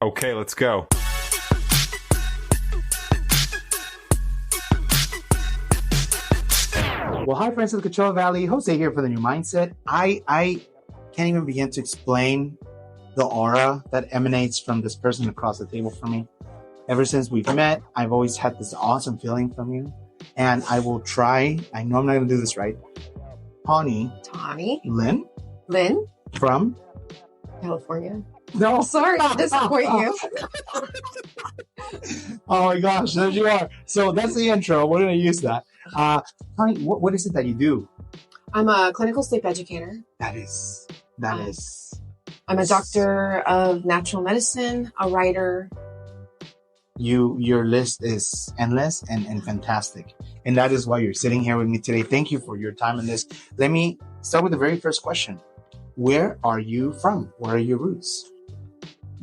Okay, let's go. Well, hi friends of the Coachella Valley. Jose here for the New Mindset. I can't even begin to explain the aura that emanates from this person across the table from me. Ever since we've met, I've always had this awesome feeling from you. And I will try, I know I'm not going to do this right. Tawnie. Lynn from California. No. Sorry to disappoint you. Oh my gosh, there you are. So that's the intro. We're going to use that. Tawnie, what is it that you do? I'm a clinical sleep educator. That is. I'm a doctor of natural medicine, a writer. Your list is endless and fantastic. And that is why you're sitting here with me today. Thank you for your time in this. Let me start with the very first question. Where are you from? Where are your roots?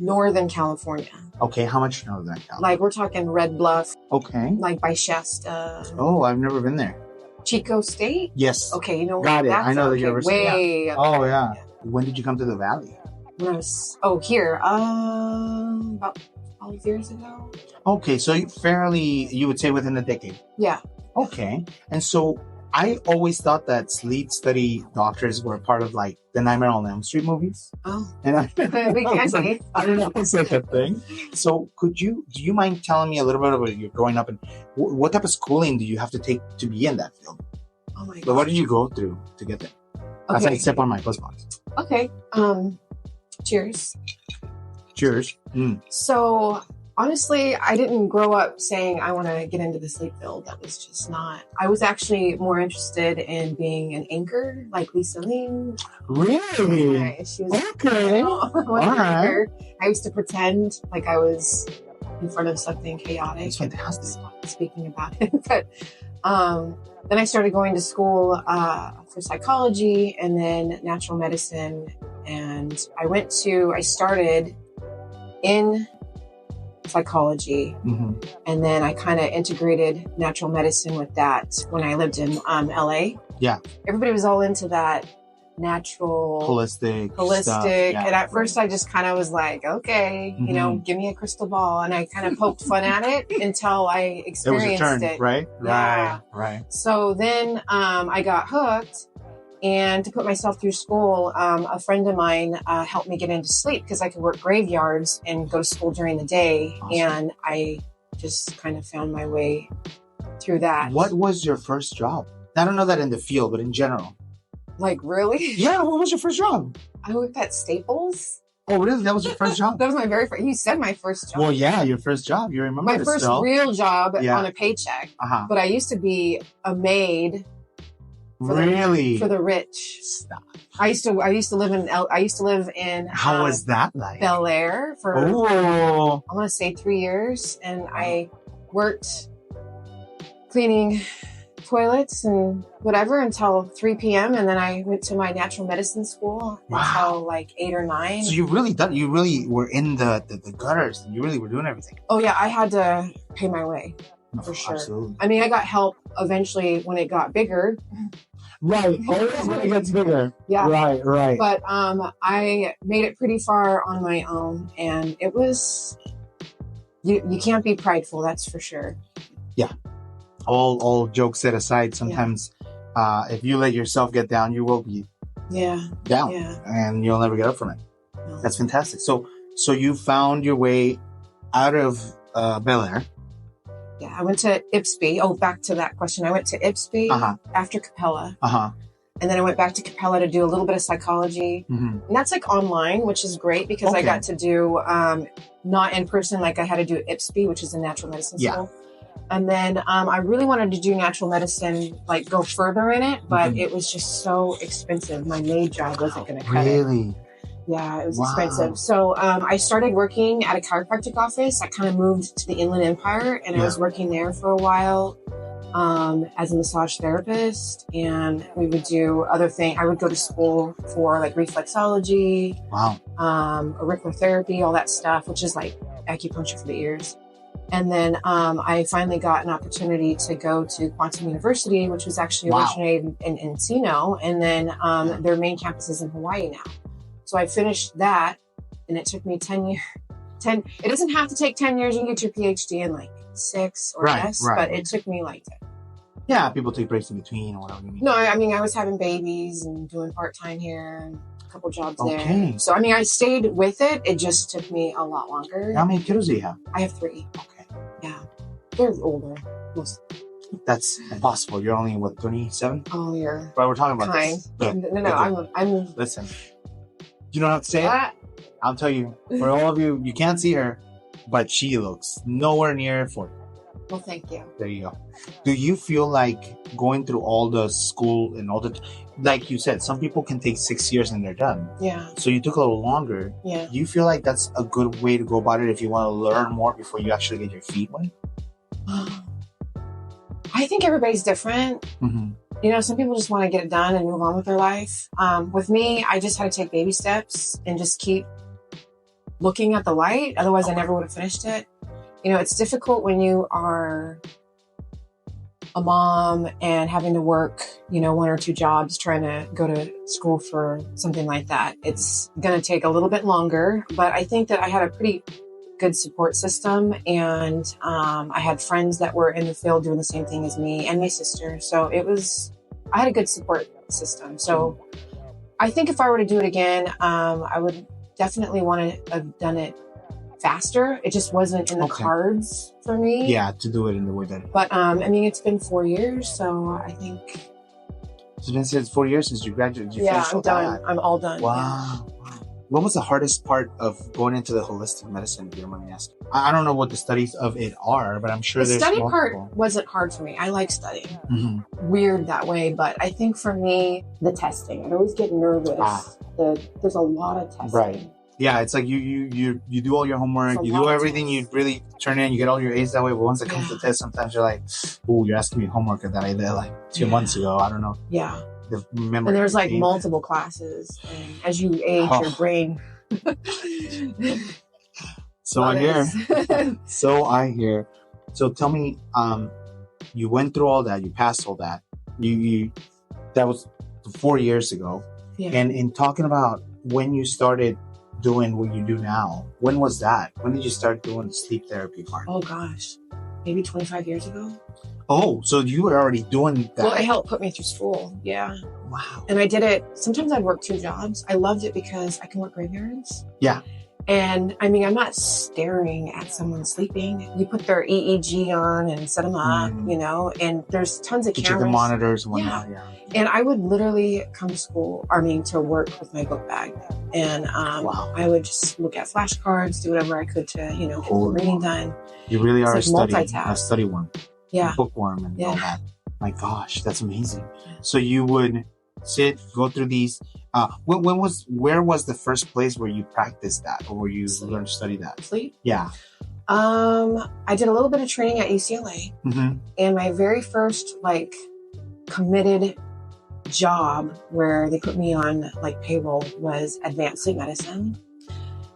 Northern California. Okay, how much Northern California? Like we're talking Red Bluff. Okay. Like by Shasta. Oh, I've never been there. Chico State? Yes. Okay, you know Got it. that's I know the okay, university. way Yeah. up Oh, there. yeah. When did you come to the Valley? When I was, here. About 12 years ago. Okay, so you would say within a decade. Yeah. Okay. And so I always thought that sleep study doctors were part of like the Nightmare on Elm Street movies. Oh. And I They can be. I don't know, it's like a thing. So do you mind telling me a little bit about your growing up and what type of schooling do you have to take to be in that field? Oh my But god. what did you go through to get there? As I sip on my postbox. Okay. Cheers. Cheers. So honestly, I didn't grow up saying I want to get into the sleep field. That was just not. I was actually more interested in being an anchor, like Lisa Ling. Really? Right, she was Okay. All right. I used to pretend like I was in front of something chaotic. That's fantastic. Speaking about it, but then I started going to school for psychology and then natural medicine, and I started in psychology, and then I kind of integrated natural medicine with that when I lived in LA. Yeah. Everybody was all into that natural Holistic stuff. Yeah. And at first I just kind of was like, okay, give me a crystal ball, and I kind of poked fun at it until I experienced it. Was a turn, right? Yeah. Right. So then I got hooked. And to put myself through school, a friend of mine helped me get into sleep because I could work graveyards and go to school during the day. Awesome. And I just kind of found my way through that. What was your first job? I don't know that in the field, but in general. Like, really? Yeah, what was your first job? I worked at Staples. Oh, really? That was your first job? That was my very first. You said my first job. Well, yeah, your first job. You remember my first real job on a paycheck. But I used to be a maid. For the rich. Stop. I used to live in. How was that like? Bel Air for I want to say 3 years, and I worked cleaning toilets and whatever until 3 p.m. and then I went to my natural medicine school until like 8 or 9. So you really were in the gutters. You really were doing everything. Oh yeah, I had to pay my way. For sure. Absolutely. I mean, I got help eventually when it got bigger. Right. Always when it gets bigger. Yeah. Right. But I made it pretty far on my own, and it was you can't be prideful, that's for sure. Yeah. All jokes set aside, sometimes if you let yourself get down, you will be down. Yeah. And you'll never get up from it. No. That's fantastic. So you found your way out of Bel Air. Yeah, I went to IPSB. Oh, back to that question. I went to IPSB after Capella. And then I went back to Capella to do a little bit of psychology. And that's like online, which is great because I got to do not in person like I had to do at IPSB, which is a natural medicine school. And then I really wanted to do natural medicine, like go further in it, but it was just so expensive. My maid job wasn't going to cut it. Really? Yeah, it was expensive. So I started working at a chiropractic office. I kind of moved to the Inland Empire, and I was working there for a while as a massage therapist. And we would do other things. I would go to school for like reflexology, auricular all that stuff, which is like acupuncture for the ears. And then I finally got an opportunity to go to Quantum University, which was actually originated in Encino. And then their main campus is in Hawaii now. So I finished that, and it took me 10 years. It doesn't have to take 10 years. You can get your PhD in like 6 or less, but it took me like 10. Yeah, people take breaks in between or whatever you mean. No, I mean, I was having babies and doing part-time here and a couple jobs there. So, I mean, I stayed with it. It just took me a lot longer. How many kiddos do you have? I have 3. Okay. Yeah. They're older. Most. That's impossible. You're only, what, 27? Oh, you're But we're talking about kind. this. No, I'm... Listen. You don't have to say it. I'll tell you. For all of you, you can't see her, but she looks nowhere near 40. Well, thank you. There you go. Do you feel like going through all the school and all the, like you said, some people can take 6 years and they're done. Yeah. So you took a little longer. Yeah. Do you feel like that's a good way to go about it if you want to learn more before you actually get your feet wet? I think everybody's different. Mm-hmm. You know, some people just want to get it done and move on with their life. With me, I just had to take baby steps and just keep looking at the light. Otherwise, I never would have finished it. You know, it's difficult when you are a mom and having to work, you know, 1 or 2 jobs, trying to go to school for something like that. It's going to take a little bit longer, but I think that I had a pretty good support system, and I had friends that were in the field doing the same thing as me and my sister. So I had a good support system. So I think if I were to do it again, I would definitely want to have done it faster. It just wasn't in the cards for me. Yeah, to do it in the way that. But I mean, it's been 4 years, so I think. So then, it's 4 years since you graduated. I'm done. I'm all done. Wow. Yeah. What was the hardest part of going into the holistic medicine, if you don't mind me asking? I don't know what the studies of it are, but I'm sure the there's study multiple. part wasn't hard for me. I like studying. Mm-hmm. Weird that way, but I think for me, the testing. I'd always get nervous. There's a lot of testing. Right. Yeah, it's like you do all your homework, you do everything, you really turn in, you get all your A's that way, but once it comes to test, sometimes you're like, oh, you're asking me homework that I did like 2 months ago. I don't know. Yeah. And there's like multiple classes, and as you age, your brain. So I hear. So tell me, you went through all that, you passed all that. You that was 4 years ago. Yeah. And in talking about when you started doing what you do now, when was that? When did you start doing the sleep therapy part? Oh gosh, maybe 25 years ago. Oh, so you were already doing that. Well, it helped put me through school. Yeah. Wow. And I did it. Sometimes I'd work 2 jobs. I loved it because I can work graveyards. Yeah. And I mean, I'm not staring at someone sleeping. You put their EEG on and set them up, you know, and there's tons of cameras. The monitors and whatnot. Yeah. And I would literally come to work with my book bag. And I would just look at flashcards, do whatever I could to, you know, get the reading done. You really are like a study worm. Yeah. Bookworm and all that. My gosh, that's amazing. So you would sit, go through these. Where was the first place where you practiced that, or where you learned to study that? Sleep? Yeah. I did a little bit of training at UCLA, and my very first committed job where they put me on payroll was advanced sleep medicine.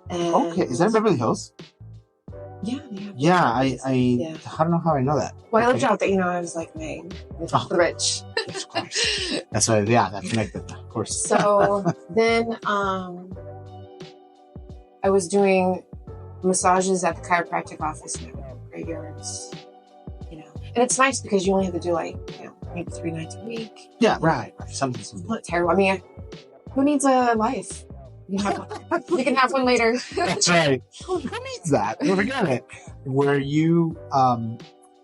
And okay, is that in Beverly Hills? Yeah. I don't know how I know that. Well, I lived out there, I was like, man, rich. Of course. That's why, that connected, of course. So then I was doing massages at the chiropractic office in graveyards, And it's nice because you only have to do maybe 3 nights a week. Yeah, right. Something. Not terrible. I mean, who needs a life? You can have one later. That's right. Who needs that? Forget it. Were you,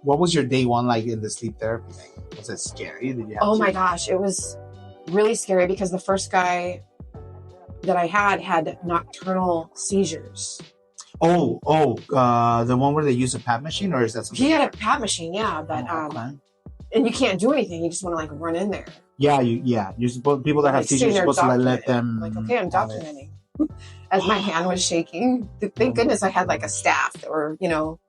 what was your day one like in the sleep therapy thing? Was it scary? Did you have my gosh. It was really scary because the first guy that I had nocturnal seizures. The one where they use a PAP machine, or is that something? He had a PAP machine, yeah, but, and you can't do anything. You just want to run in there. Yeah, you're supposed, people that have seizures, you're supposed to let them. Okay, I'm documenting. As my hand was shaking. Thank goodness I had a staff, or,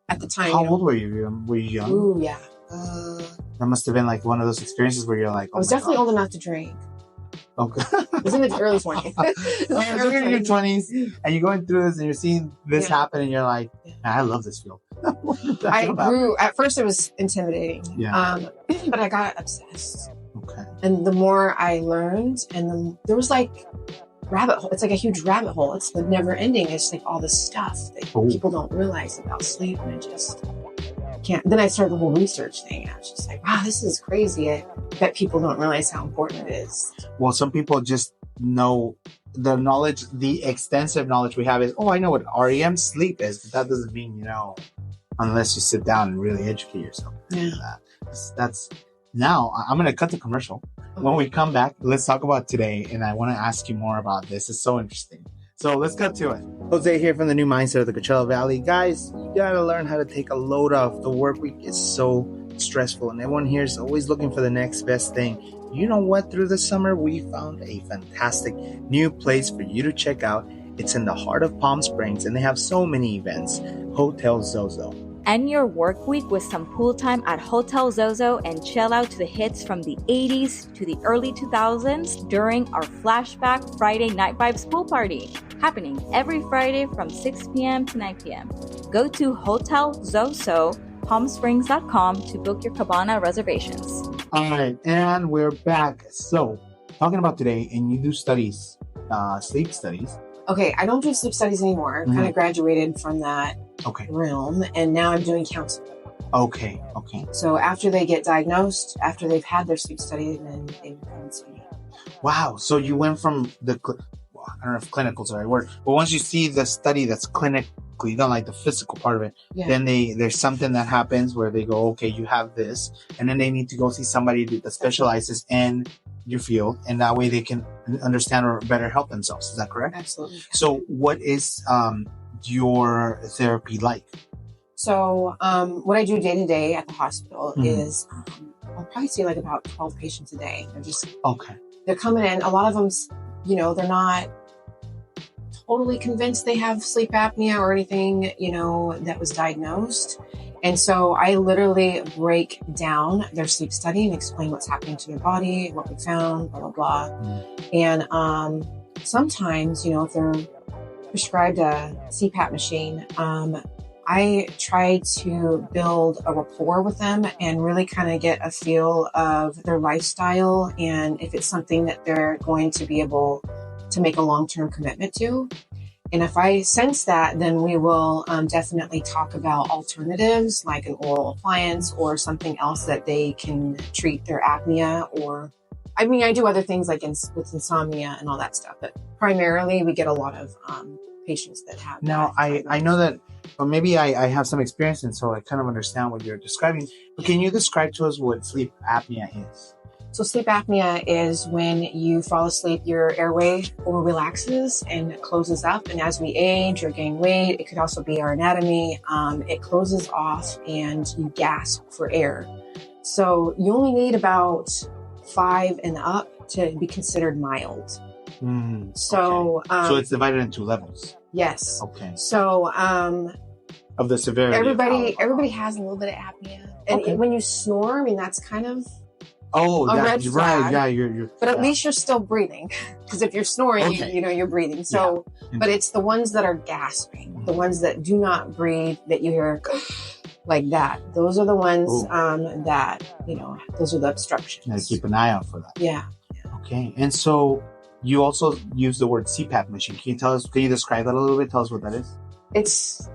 at the time. How old were you? Were you young? Ooh, yeah. That must have been one of those experiences where you're like, I was definitely old enough to drink. Okay. It was in the early 20s. You're in your 20s, and you're going through this, and you're seeing this happen, and you're like, I love this field. At first it was intimidating. Yeah. But I got obsessed. Okay. And the more I learned, and there was rabbit hole. It's like a huge rabbit hole. It's like never ending. It's like all this stuff that people don't realize about sleep, and I just can't. Then I started the whole research thing. I was just like, wow, this is crazy. I bet people don't realize how important it is. Well, some people just know the knowledge, the extensive knowledge we have is, I know what REM sleep is, but that doesn't mean you know, unless you sit down and really educate yourself. Yeah. That's now I'm going to cut the commercial. Okay. When we come back, let's talk about today. And I want to ask you more about this. It's so interesting. So let's cut to it. Jose here from the New Mindset of the Coachella Valley. Guys, you got to learn how to take a load off. The work week is so stressful and everyone here is always looking for the next best thing. You know what? Through the summer, we found a fantastic new place for you to check out. It's in the heart of Palm Springs and they have so many events. Hotel Zozo. End your work week with some pool time at Hotel Zozo and chill out to the hits from the 80s to the early 2000s during our Flashback Friday Night Vibes pool party, happening every Friday from 6 p.m. to 9 p.m. Go to Hotel Zozo, palmsprings.com to book your cabana reservations. All right, and we're back. So, talking about today, and you do studies, sleep studies. Okay, I don't do sleep studies anymore. I kind of graduated from that realm, and now I'm doing counseling. Okay. So after they get diagnosed, after they've had their sleep study, then they come and see me. Wow. So you went from I don't know if clinical is the right word, but once you see the study that's clinically done, like the physical part of it, then there's something that happens where they go, okay, you have this, and then they need to go see somebody that specializes in your field, and that way they can understand or better help themselves. Is that correct? Absolutely. So what is your therapy like? So what I do day to day at the hospital is I'll probably see like about 12 patients a day. They're just they're coming in. A lot of them, you know, they're not totally convinced they have sleep apnea or anything, you know, that was diagnosed. And so I literally break down their sleep study and explain what's happening to their body, what we found, blah, blah, blah. And sometimes, you know, if they're prescribed a CPAP machine, I try to build a rapport with them and really kind of get a feel of their lifestyle and if it's something that they're going to be able to make a long-term commitment to. And if I sense that, then we will definitely talk about alternatives like an oral appliance or something else that they can treat their apnea. Or, I mean, I do other things like with insomnia and all that stuff, but primarily we get a lot of patients that have. Now, I know that, or maybe I have some experience, and so I kind of understand what you're describing. But can you describe to us what sleep apnea is? So sleep apnea is when you fall asleep, your airway over relaxes and closes up. And as we age or gain weight, it could also be our anatomy. It closes off and you gasp for air. So you only need about 5 and up to be considered mild. So it's divided into levels. Yes. Okay. So of the severity. Everybody has a little bit of apnea. And when you snore, I mean, that's kind of that's right. Yeah, you're. But at least you're still breathing, because if you're snoring, you know you're breathing. So, but it's the ones that are gasping, the ones that do not breathe, that you hear like that. Those are the ones that those are the obstructions. You gotta keep an eye out for that. Yeah. Okay, and so you also use the word CPAP machine. Can you describe that a little bit? Tell us what that is. It's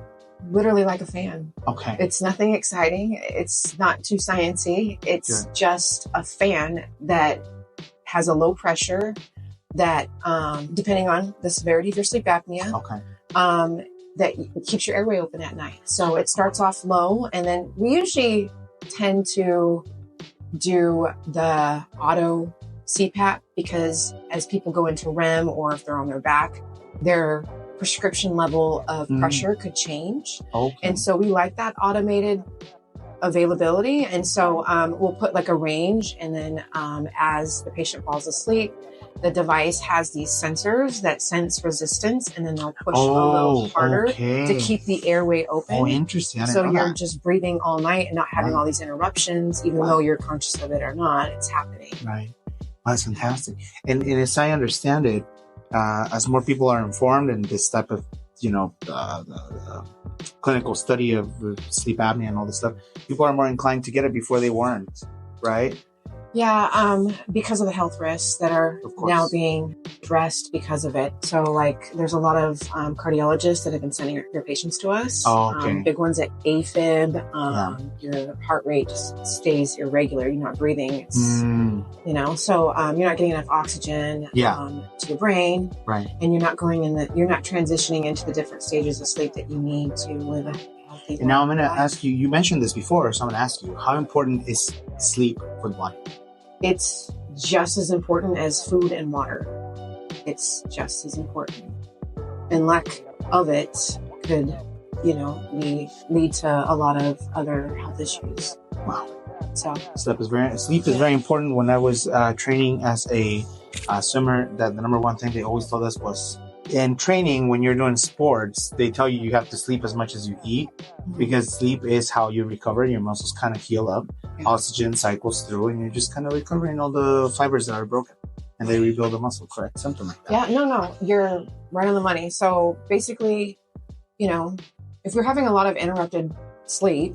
literally like a fan. Okay. It's nothing exciting. It's not too sciencey. It's just a fan that has a low pressure that, depending on the severity of your sleep apnea, that keeps your airway open at night. So it starts off low, and then we usually tend to do the auto CPAP because as people go into REM or if they're on their back, their prescription level of pressure could change. And so we like that automated availability. And so we'll put like a range, and then as the patient falls asleep, the device has these sensors that sense resistance, and then they'll push a little harder to keep the airway open. Oh, interesting. So you're just breathing all night and not having all these interruptions, even though you're conscious of it or not, it's happening. Right. That's fantastic. And as I understand it, as more people are informed in this type of, clinical study of sleep apnea and all this stuff, people are more inclined to get it before they weren't, right? Yeah, because of the health risks that are now being addressed because of it. So, like, there's a lot of cardiologists that have been sending their patients to us. Oh, okay. Big ones at AFib. Your heart rate just stays irregular. You're not breathing. It's, you know, so you're not getting enough oxygen to your brain. Right. And you're not you're not transitioning into the different stages of sleep that you need to live a healthy life. And now I'm going to ask you, you mentioned this before, so I'm going to ask you, how important is sleep for the body? It's just as important as food and water. It's just as important. And lack of it could, you know, lead to a lot of other health issues. Wow. So sleep is very important. When I was training as a swimmer, that the number one thing they always told us was, in training, when you're doing sports, they tell you have to sleep as much as you eat, because sleep is how you recover. Your muscles kind of heal up, oxygen cycles through, and you're just kind of recovering all the fibers that are broken, and they rebuild the muscle, correct? Something like that. Yeah, no, you're right on the money. So basically, you know, if you're having a lot of interrupted sleep,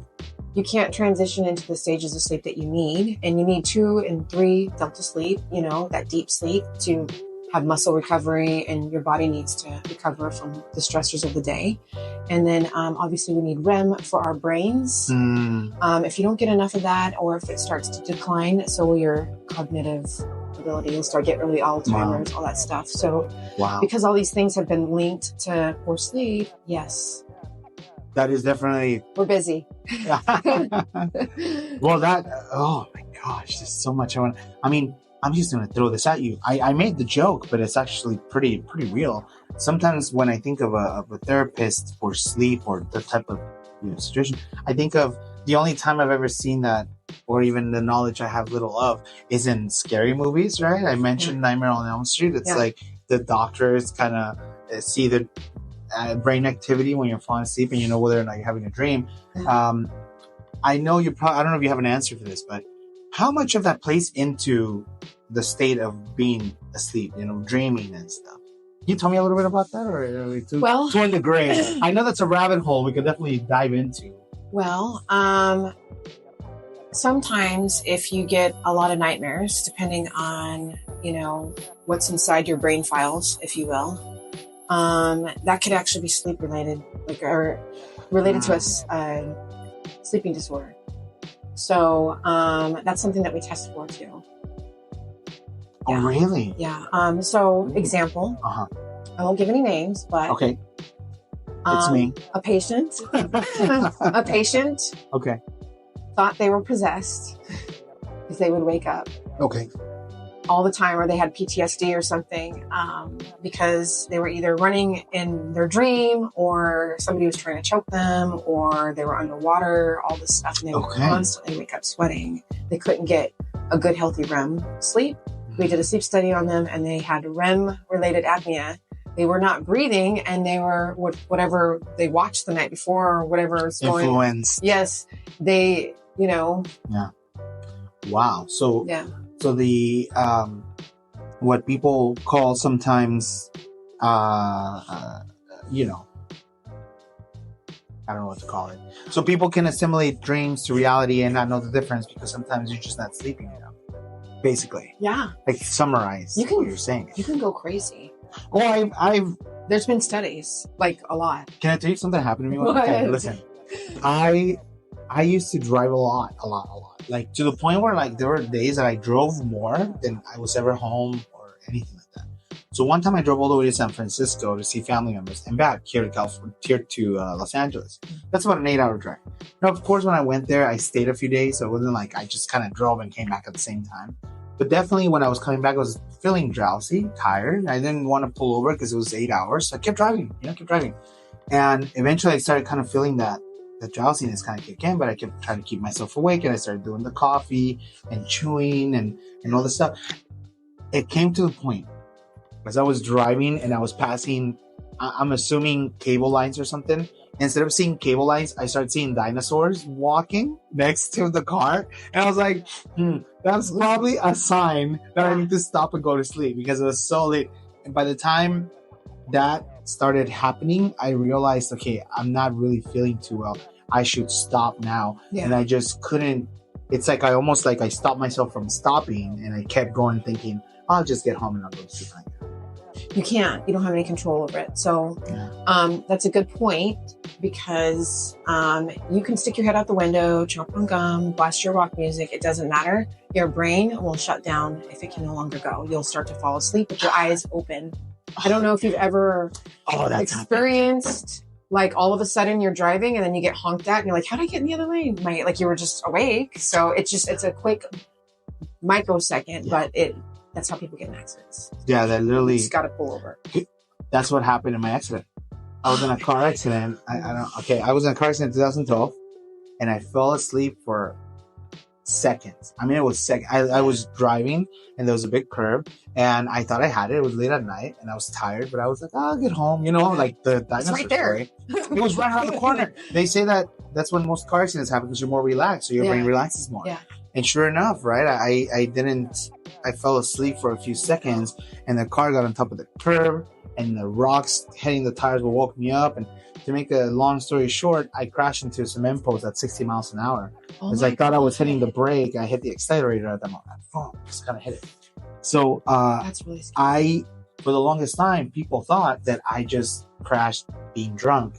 you can't transition into the stages of sleep that you need, and you need 2 and 3 delta sleep, you know, that deep sleep to have muscle recovery, and your body needs to recover from the stressors of the day. And then obviously we need REM for our brains. If you don't get enough of that, or if it starts to decline, so will your cognitive ability. You'll start getting early Alzheimer's, all that stuff. So because all these things have been linked to poor sleep, yes. That is definitely... We're busy. Well, oh my gosh, there's so much I'm just going to throw this at you. I made the joke, but it's actually pretty real. Sometimes when I think of a therapist for sleep or the type of situation, I think of the only time I've ever seen that, or even the knowledge I have little of, is in scary movies, right? I mentioned Nightmare on Elm Street. It's like the doctors kind of see the brain activity when you're falling asleep, and you know whether or not you're having a dream. I know I don't know if you have an answer for this, but how much of that plays into the state of being asleep, you know, dreaming and stuff? Can you tell me a little bit about that, or too in the grave? I know that's a rabbit hole we could definitely dive into. Well, sometimes if you get a lot of nightmares, depending on, you know, what's inside your brain files, if you will, that could actually be sleep related, or related to a sleeping disorder. So that's something that we test for too. Oh, really? Yeah. So example, I won't give any names, but okay, it's me. A patient, Okay. thought they were possessed because they would wake up. Okay. All the time, or they had PTSD or something, because they were either running in their dream, or somebody was trying to choke them, or they were underwater, all this stuff, and they would constantly wake up sweating. They couldn't get a good, healthy REM sleep. We did a sleep study on them, and they had REM-related apnea. They were not breathing, and they were whatever they watched the night before, or whatever is going. Influence. Yes, they, you know. Yeah. Wow. So. Yeah. So the what people call sometimes, you know, I don't know what to call it. So people can assimilate dreams to reality and not know the difference, because sometimes you're just not sleeping enough. Basically, yeah. Like summarize what you're saying. You can go crazy. Well, there's been studies, like a lot. Can I tell you something happened to me? What? Okay, listen, I used to drive a lot. Like to the point where like there were days that I drove more than I was ever home or anything like that. So one time I drove all the way to San Francisco to see family members and back here to California, here to Los Angeles. That's about an 8-hour drive. Now, of course, when I went there, I stayed a few days. So it wasn't like I just kind of drove and came back at the same time. But definitely when I was coming back, I was feeling drowsy, tired. I didn't want to pull over because it was 8 hours. So I kept driving, And eventually I started kind of feeling that the drowsiness kind of kicked in, but I kept trying to keep myself awake, and I started doing the coffee and chewing and all this stuff. It came to the point as I was driving and I was passing, I'm assuming cable lines or something. Instead of seeing cable lines, I started seeing dinosaurs walking next to the car. And I was like, that's probably a sign that I need to stop and go to sleep, because it was so late. And by the time that started happening, I realized, okay, I'm not really feeling too well. I should stop now. Yeah. And I just couldn't it's like I almost like I stopped myself from stopping, and I kept going thinking, I'll just get home and I'll go to sleep. You can't. You don't have any control over it. So that's a good point, because you can stick your head out the window, chomp on gum, blast your rock music. It doesn't matter. Your brain will shut down if it can no longer go. You'll start to fall asleep with your eyes open. I don't know if you've ever experienced, like, all of a sudden you're driving and then you get honked at and you're like, how did I get in the other lane? Like, you were just awake. So it's a quick microsecond, but that's how people get in accidents. Yeah, that literally... You just got to pull over. That's what happened in my accident. I was in a car accident. I was in a car accident in 2012, and I fell asleep for seconds. I mean, it was seconds. I was driving, and there was a big curve, and I thought I had it. It was late at night, and I was tired, but I was like, I'll get home. You know, like the dinosaur right there. story. It was right around the corner. They say that that's when most car accidents happen, because you're more relaxed, so your brain relaxes more. Yeah. And sure enough, right, I fell asleep for a few seconds, and the car got on top of the curb, and the rocks hitting the tires woke me up. And to make a long story short, I crashed into a cement post at 60 miles an hour. Because I thought I was hitting the brake. I hit the accelerator at that moment. Boom, just kind of hit it. So that's really scary. For the longest time, people thought that I just crashed being drunk.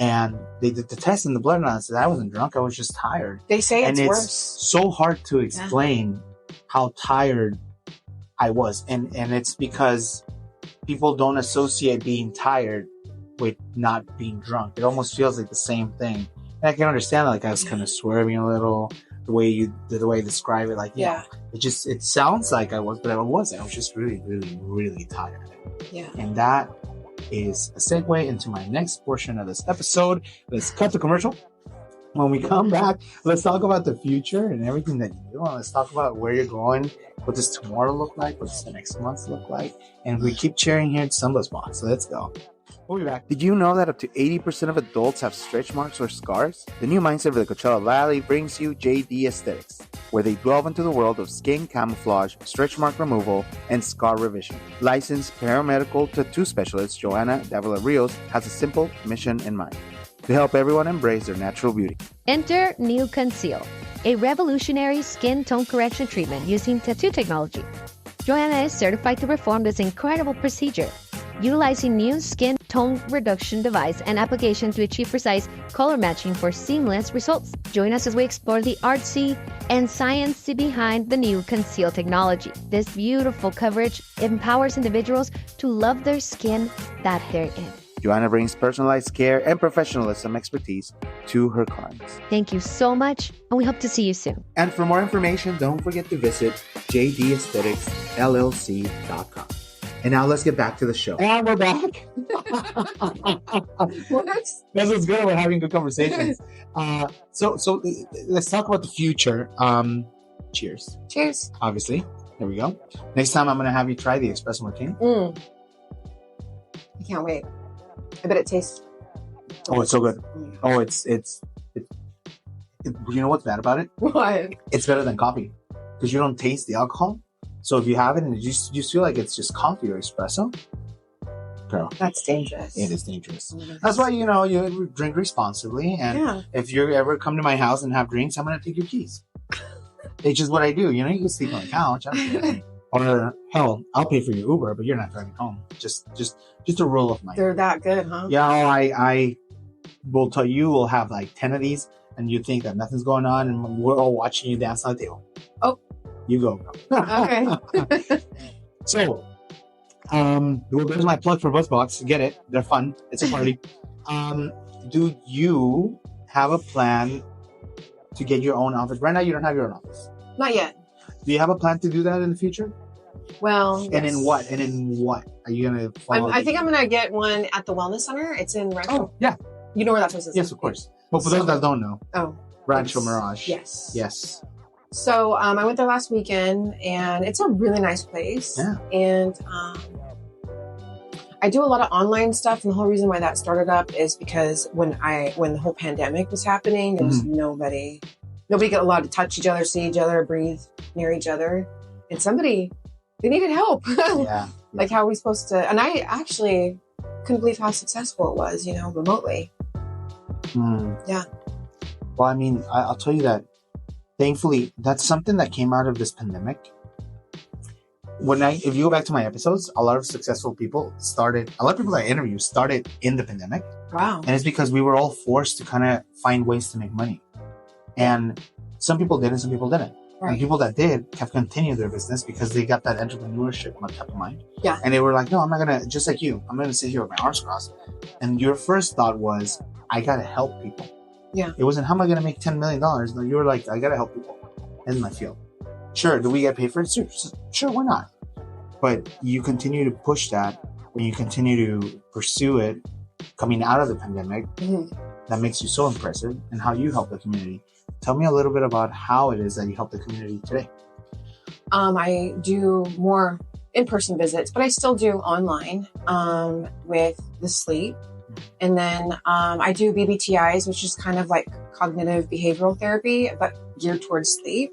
And they did the test in the blood, and I said I wasn't drunk. I was just tired. They say it's worse. It's so hard to explain how tired I was. And it's because people don't associate being tired with not being drunk. It almost feels like the same thing. And I can understand, like, I was kind of swerving a little, the way you describe it. Like, it sounds like I was, but I wasn't. I was just really, really, really tired. Yeah. And that is a segue into my next portion of this episode. Let's cut the commercial. When we come back, let's talk about the future and everything that you do. Let's talk about where you're going. What does tomorrow look like? What does the next month look like? And we keep cheering here at Stumblers Box. So let's go. We'll be back. Did you know that up to 80% of adults have stretch marks or scars? The new mindset for the Coachella Valley brings you JD Aesthetics, where they delve into the world of skin camouflage, stretch mark removal, and scar revision. Licensed paramedical tattoo specialist Joanna Davila Rios has a simple mission in mind: to help everyone embrace their natural beauty. Enter New Conceal, a revolutionary skin tone correction treatment using tattoo technology. Joanna is certified to perform this incredible procedure, utilizing new skin tone reduction device and application to achieve precise color matching for seamless results. Join us as we explore the artsy and science behind the New Conceal technology. This beautiful coverage empowers individuals to love their skin that they're in. Joanna brings personalized care and professionalism expertise to her clients. Thank you so much, and we hope to see you soon. And for more information, don't forget to visit jdaestheticsllc.com. And now let's get back to the show. And we're back. That's what's good. We're having good conversations. So let's talk about the future. Cheers. Cheers. Obviously. There we go. Next time I'm going to have you try the espresso martini. I can't wait. I bet it tastes. Oh, it's so good. Oh, it's you know what's bad about it? What? It's better than coffee because you don't taste the alcohol. So if you have it and you just feel like it's just coffee or espresso, girl, that's dangerous. It is dangerous. That's why, you drink responsibly. And if you ever come to my house and have drinks, I'm going to take your keys. It's just what I do. You can sleep on the couch. I don't care. Or hell, I'll pay for your Uber, but you're not driving home. Just a rule of mine. They're that good, huh? Yeah, I will tell you, we'll have like 10 of these, and you think that nothing's going on, and we're all watching you dance on the table. Oh. You go. Okay. So, well, there's my plug for BuzzBox. Get it. They're fun. It's a party. Do you have a plan to get your own office? Right now, you don't have your own office. Not yet. Do you have a plan to do that in the future? Well, and in what? And in what? Are you going to follow? I think I'm going to get one at the Wellness Center. It's in Rancho. Oh, yeah. You know where that place is? Yes, of course. But for those that don't know. Oh. Rancho Mirage. Yes. So I went there last weekend, and it's a really nice place. Yeah. And I do a lot of online stuff, and the whole reason why that started up is because when the whole pandemic was happening, there was nobody got allowed to touch each other, see each other, breathe near each other, and they needed help. Yeah. Like, how are we supposed to? And I actually couldn't believe how successful it was, remotely. Yeah. Well, I mean, I'll tell you that thankfully, that's something that came out of this pandemic. If you go back to my episodes, a lot of successful people that I interview started in the pandemic. Wow. And it's because we were all forced to kind of find ways to make money. And some people did and some people didn't. Right. And people that did have continued their business because they got that entrepreneurship on top of mind. Yeah. And they were like, no, I'm not going to, just like you, I'm going to sit here with my arms crossed. And your first thought was, I got to help people. Yeah. It wasn't, how am I going to make $10 million? No, you were like, I got to help people in my field. Sure. Do we get paid for it? Sure, why not? But you continue to push that and you continue to pursue it coming out of the pandemic. Mm-hmm. That makes you so impressive and how you help the community. Tell me a little bit about how it is that you help the community today. I do more in-person visits, but I still do online with the sleep. And then I do BBTIs, which is kind of like cognitive behavioral therapy, but geared towards sleep.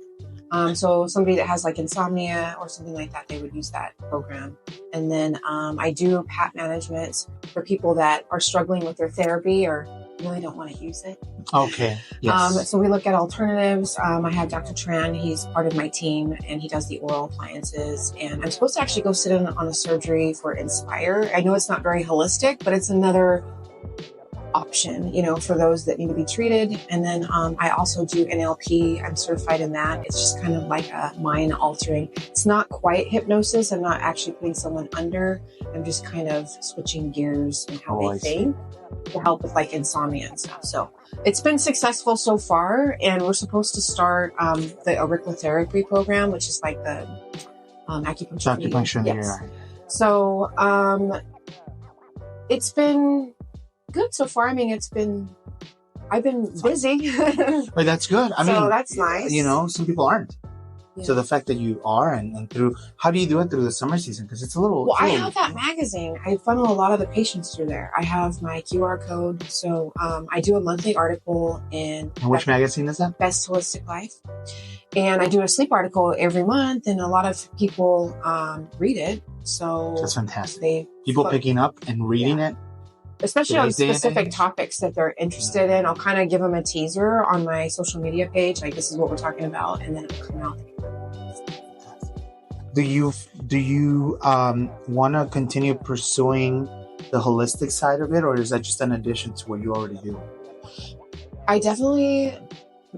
So somebody that has like insomnia or something like that, they would use that program. And then I do PAP management for people that are struggling with their therapy or really don't want to use it. Okay. Yes. So we look at alternatives. I have Dr. Tran. He's part of my team and he does the oral appliances. And I'm supposed to actually go sit in on a surgery for Inspire. I know it's not very holistic, but it's another option, for those that need to be treated. And then I also do NLP. I'm certified in that. It's just kind of like a mind altering. It's not quite hypnosis. I'm not actually putting someone under. I'm just kind of switching gears and how they think to help with like insomnia and stuff. So it's been successful so far. And we're supposed to start the auriculotherapy program, which is like the acupuncture. Acupuncture. Yes. Yeah. So it's been good so far. I mean, I've been busy. But that's good. I mean, that's nice. Some people aren't. Yeah. So the fact that you are and through, how do you do it through the summer season? Because it's a little. Well, I have that magazine. I funnel a lot of the patients through there. I have my QR code. So I do a monthly article in. And which magazine is that? Best Holistic Life. And I do a sleep article every month, and a lot of people read it. So that's fantastic. People picking up and reading it. Especially on specific topics that they're interested in. I'll kind of give them a teaser on my social media page, like this is what we're talking about, and then it'll come out. Do you want to continue pursuing the holistic side of it, or is that just an addition to what you already do? I definitely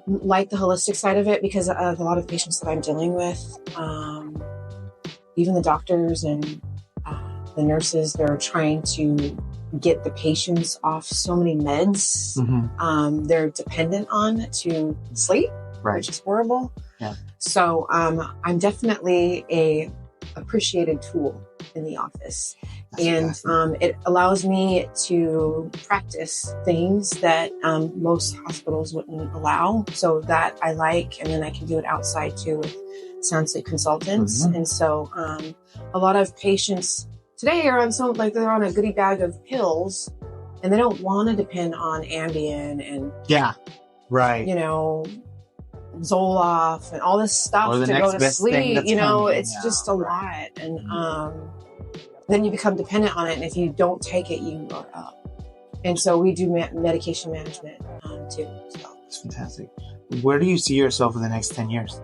like the holistic side of it because of a lot of patients that I'm dealing with. Even the doctors and the nurses, they're trying to get the patients off so many meds they're dependent on to sleep, which is horrible. Yeah. So I'm definitely a appreciated tool in the office. That's and it allows me to practice things that most hospitals wouldn't allow. So that I like, and then I can do it outside too with sound sleep consultants. Mm-hmm. And so a lot of patients today are on they're on a goodie bag of pills and they don't want to depend on Ambien and Zoloft and all this stuff to go to sleep. It's just a lot. And then you become dependent on it. And if you don't take it, you are up. And so we do medication management too. So. That's fantastic. Where do you see yourself in the next 10 years?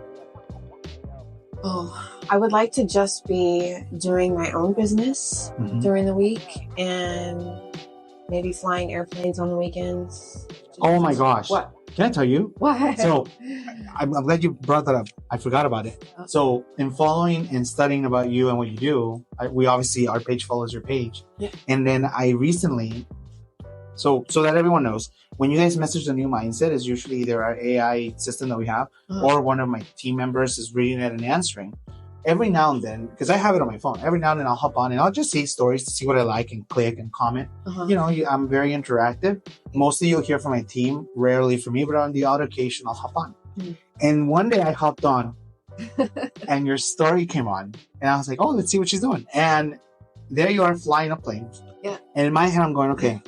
Oh, I would like to just be doing my own business during the week and maybe flying airplanes on the weekends. Oh my gosh. What? Can I tell you? What? So I'm glad you brought that up. I forgot about it. Okay. So in following and studying about you and what you do, we obviously, our page follows your page. Yeah. And then I recently, so that everyone knows, when you guys message the new mindset, is usually either our AI system that we have or one of my team members is reading it and answering. Every now and then, because I have it on my phone, every now and then I'll hop on and I'll just see stories to see what I like and click and comment. I'm very interactive. Mostly you'll hear from my team, rarely from me, but on the odd occasion I'll hop on. And one day I hopped on and your story came on and I was like, oh, let's see what she's doing. And there you are flying a plane. Yeah. And in my head, I'm going, okay,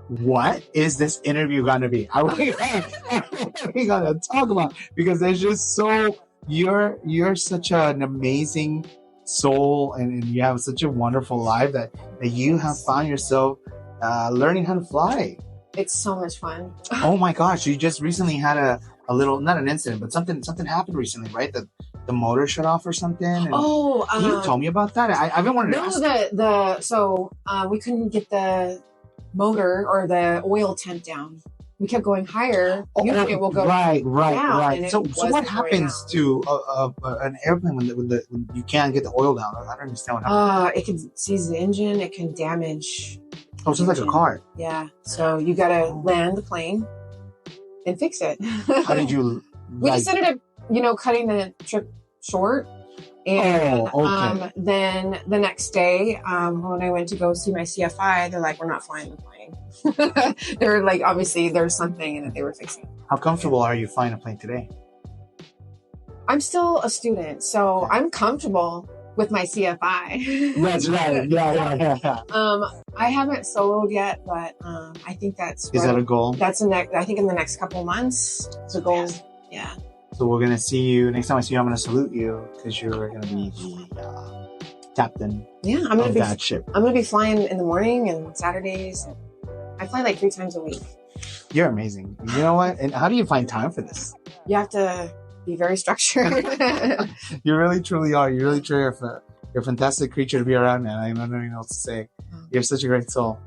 what is this interview going to be? What are we going to talk about? Because there's just so... You're such an amazing soul and you have such a wonderful life that you have found yourself learning how to fly. It's so much fun. Oh my gosh! You just recently had a little, not an incident, but something happened recently, right? The motor shut off or something. And can you tell me about that? I've been wanting to ask. We couldn't get the motor or the oil temp down. We kept going higher. Usually it will go right. So what happens to an airplane when you can't get the oil down? I don't understand what happens. It can seize the engine. It can damage. Oh, so it's like a car. Yeah. So you got to land the plane and fix it. How did you? We just ended up, cutting the trip short. And then the next day, when I went to go see my CFI, they're like, we're not flying the plane. They're like, obviously there's something in it they were fixing. How comfortable are you flying a plane today? I'm still a student, so I'm comfortable with my CFI. That's right. Yeah. I haven't soloed yet, but I think that's... Is that a goal? That's I think in the next couple of months. It's a goal. Yeah. So we're going to see you, next time I see you, I'm going to salute you because you're going to be the captain of that ship. I'm going to be flying in the morning and Saturdays. And I fly like 3 times a week. You're amazing. You know what? And how do you find time for this? You have to be very structured. You really, truly are. You really, truly are. You're a fantastic creature to be around, man. I don't even know what to say. You're such a great soul.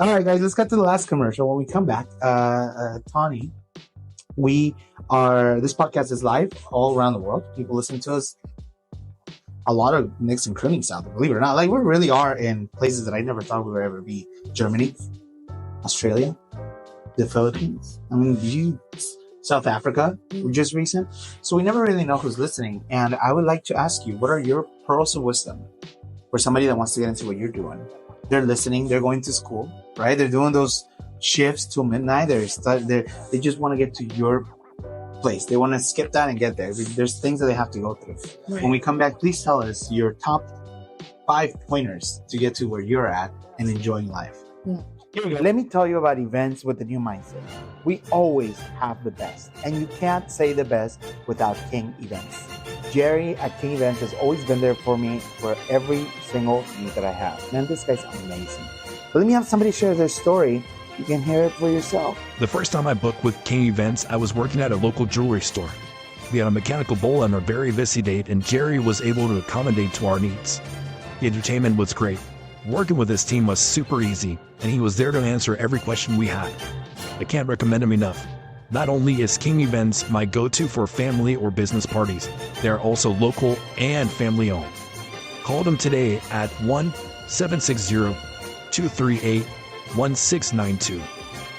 All right, guys, let's get to the last commercial. When we come back, Tawnie, this podcast is live all around the world. People listen to us. A lot of nicks and croonings out there, believe it or not. Like, we really are in places that I never thought we would ever be. Germany, Australia, the Philippines. South Africa, just recent. So we never really know who's listening. And I would like to ask you, what are your pearls of wisdom for somebody that wants to get into what you're doing? They're listening. They're going to school, right? They're doing those shifts till midnight. They just want to get to your place. They want to skip that and get there. There's things that they have to go through. Right. When we come back, please tell us your top 5 pointers to get to where you're at and enjoying life. Here we go. Let me tell you about events with the new mindset. We always have the best, and you can't say the best without King Events. Jerry at King Events has always been there for me for every single need that I have. Man, this guy's amazing. But let me have somebody share their story. You can hear it for yourself. The first time I booked with King Events, I was working at a local jewelry store. We had a mechanical bull on a very busy date, and Jerry was able to accommodate to our needs. The entertainment was great. Working with his team was super easy, and he was there to answer every question we had. I can't recommend him enough. Not only is King Events my go-to for family or business parties, they are also local and family-owned. Call them today at 1-760-238-1692.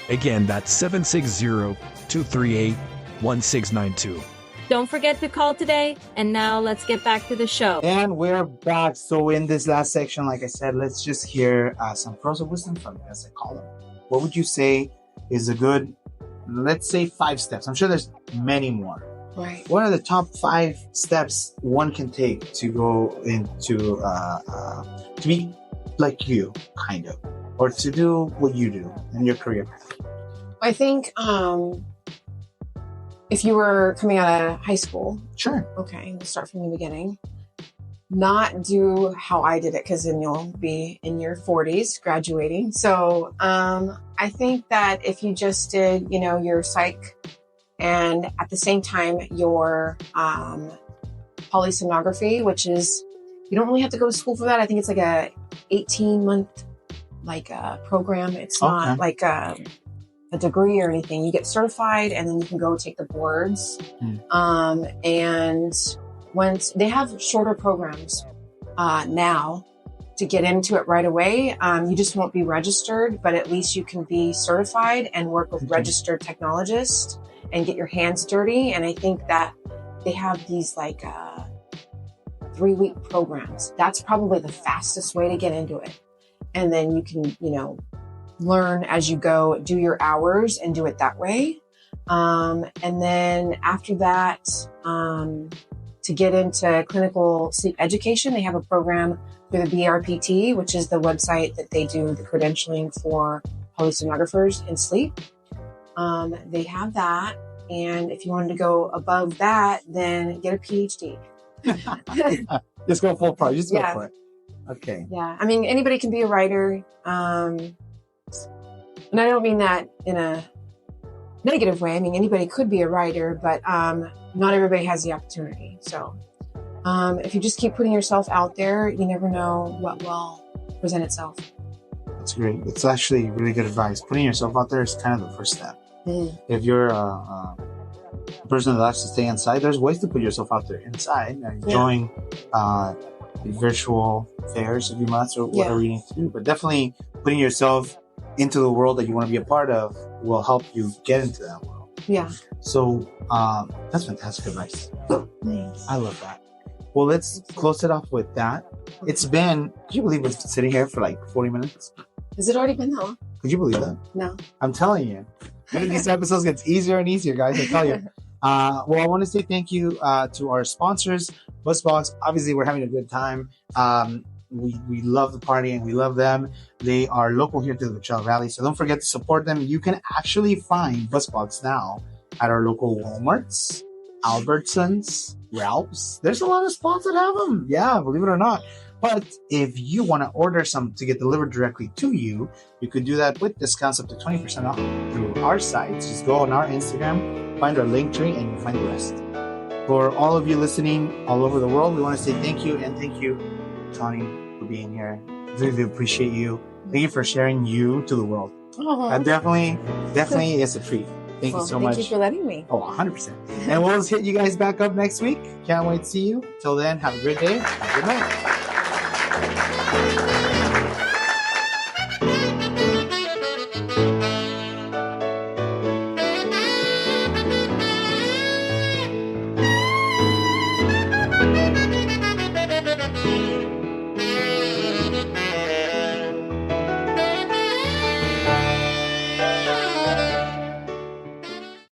Again, that's 760-238-1692. Don't forget to call today. And now let's get back to the show. And we're back. So in this last section, like I said, let's just hear some pearls of wisdom from you, as I call them. What would you say is a good, let's say 5 steps? I'm sure there's many more. Right. What are the top 5 steps one can take to go into, to be like you, kind of, or to do what you do in your career path? I think, if you were coming out of high school. Sure. Okay, we'll start from the beginning. Not do how I did it, because then you'll be in your 40s graduating. So I think that if you just did, your psych and at the same time your polysomnography, which is, you don't really have to go to school for that. I think it's like a 18-month program. It's not like a degree or anything. You get certified and then you can go take the boards. And once they have shorter programs now to get into it right away, you just won't be registered, but at least you can be certified and work with registered technologists and get your hands dirty. And I think that they have these 3-week programs. That's probably the fastest way to get into it. And then you can, learn as you go, do your hours and do it that way. And then after that, to get into clinical sleep education, they have a program through the BRPT, which is the website that they do the credentialing for polysonographers in sleep. They have that. And if you wanted to go above that, then get a PhD. Just go full pro. Just go for it. Okay. Yeah. I mean, anybody can be a writer. And I don't mean that in a negative way. I mean, anybody could be a writer, but not everybody has the opportunity. So if you just keep putting yourself out there, you never know what will present itself. That's great. It's actually really good advice. Putting yourself out there is kind of the first step. If you're a person that likes to stay inside, there's ways to put yourself out there inside and enjoying virtual fairs if you must, or whatever you need to do. But definitely putting yourself into the world that you want to be a part of will help you get into that world. Yeah. So that's fantastic advice. Nice. I love that. Well, let's close it off with that. It's been, could you believe we've been sitting here for like 40 minutes? Has it already been that long? Could you believe that? No. I'm telling you. These episodes gets easier and easier, guys. I tell you. Well, I want to say thank you to our sponsors, Busbox. Obviously, we're having a good time. We love the party and we love them. They are local here to the Coachella Valley, so don't forget to support them. You can actually find Busbox now at our local Walmarts, Albertsons, Ralph's. There's a lot of spots that have them. Yeah, believe it or not. But if you want to order some to get delivered directly to you, you could do that with discounts up to 20% off through our sites. Just go on our Instagram, find our link tree, and you'll find the rest. For all of you listening all over the world, we want to say thank you, and thank you, Tawnie, for being here. Really appreciate you. Thank you for sharing you to the world. And definitely is a treat. Thank you so much. Thank you for letting me. Oh, 100%. And we'll hit you guys back up next week. Can't wait to see you. Till then, have a great day. Have a good night.